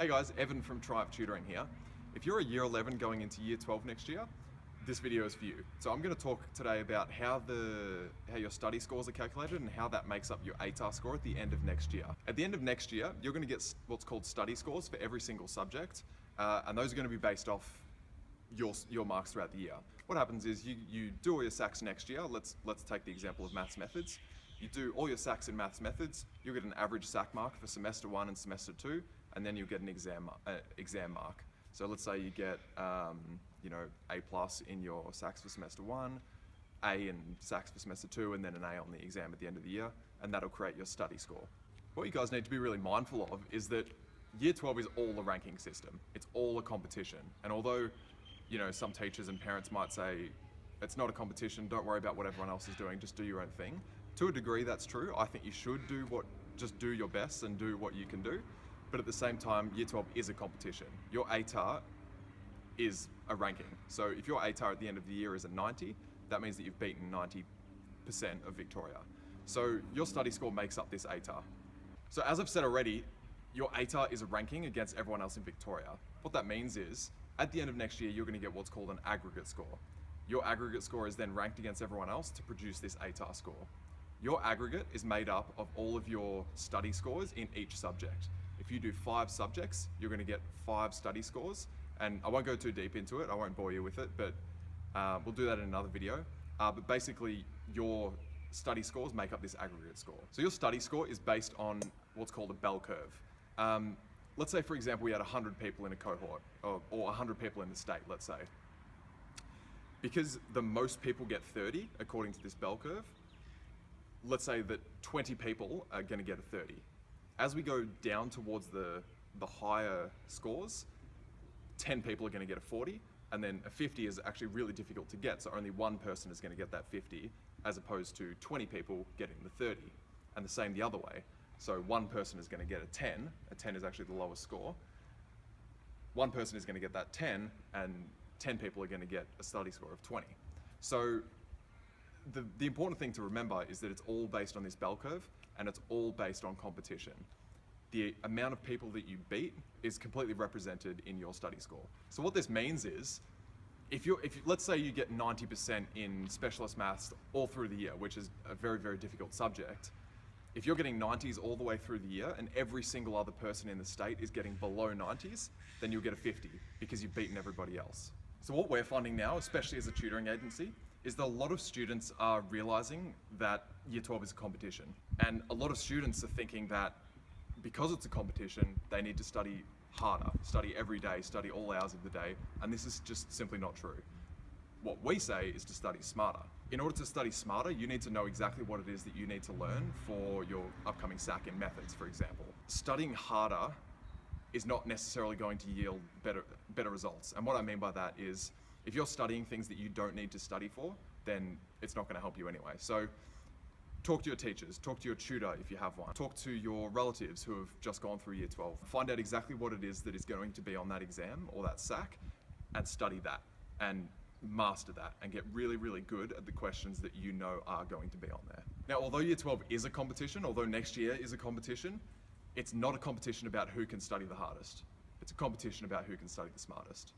Hey guys, Evan from Tutoring here. If you're a year 11 going into year 12 next year, this video is for you. So I'm going to talk today about how your study scores are calculated and how that makes up your ATAR score at the end of next year. At the end of next year, you're going to get what's called study scores for every single subject, and those are going to be based off your marks throughout the year. What happens is you do all your SACs next year. Let's take the example of maths methods. You do all your SACs in maths methods, you'll get an average SAC mark for semester 1 and semester 2, and then you'll get an exam mark. So let's say you get A plus in your SACs for semester 1, A in SACs for semester 2, and then an A on the exam at the end of the year, and that'll create your study score. What you guys need to be really mindful of is that year 12 is all a ranking system. It's all a competition. And although some teachers and parents might say, it's not a competition, don't worry about what everyone else is doing, just do your own thing. To a degree, that's true. I think you should just do your best and do what you can do. But at the same time, year 12 is a competition. Your ATAR is a ranking. So if your ATAR at the end of the year is a 90, that means that you've beaten 90% of Victoria. So your study score makes up this ATAR. So as I've said already, your ATAR is a ranking against everyone else in Victoria. What that means is, at the end of next year, you're going to get what's called an aggregate score. Your aggregate score is then ranked against everyone else to produce this ATAR score. Your aggregate is made up of all of your study scores in each subject. If you do 5 subjects, you're going to get 5 study scores. And I won't go too deep into it, I won't bore you with it, but we'll do that in another video. But basically, your study scores make up this aggregate score. So your study score is based on what's called a bell curve. Let's say, for example, we had 100 people in a cohort, or 100 people in the state, let's say. Because the most people get 30, according to this bell curve, let's say that 20 people are going to get a 30. As we go down towards the higher scores, 10 people are going to get a 40, and then a 50 is actually really difficult to get, so only one person is going to get that 50, as opposed to 20 people getting the 30. And the same the other way. So one person is going to get a 10 is actually the lowest score. One person is going to get that 10, and 10 people are going to get a study score of 20. So the important thing to remember is that it's all based on this bell curve, and it's all based on competition. The amount of people that you beat is completely represented in your study score. So what this means is, if let's say you get 90% in specialist maths all through the year, which is a very, very difficult subject, if you're getting 90s all the way through the year and every single other person in the state is getting below 90s, then you'll get a 50 because you've beaten everybody else. So what we're finding now, especially as a tutoring agency, is that a lot of students are realizing that year 12 is a competition. And a lot of students are thinking that because it's a competition, they need to study harder, study every day, study all hours of the day, and this is just simply not true. What we say is to study smarter. In order to study smarter, you need to know exactly what it is that you need to learn for your upcoming SAC in methods, for example. Studying harder is not necessarily going to yield better results. And what I mean by that is, if you're studying things that you don't need to study for, then it's not going to help you anyway. So talk to your teachers, talk to your tutor if you have one, talk to your relatives who have just gone through year 12. Find out exactly what it is that is going to be on that exam or that SAC, and study that and master that and get really, really good at the questions that you know are going to be on there. Now, although year 12 is a competition, although next year is a competition, it's not a competition about who can study the hardest. It's a competition about who can study the smartest.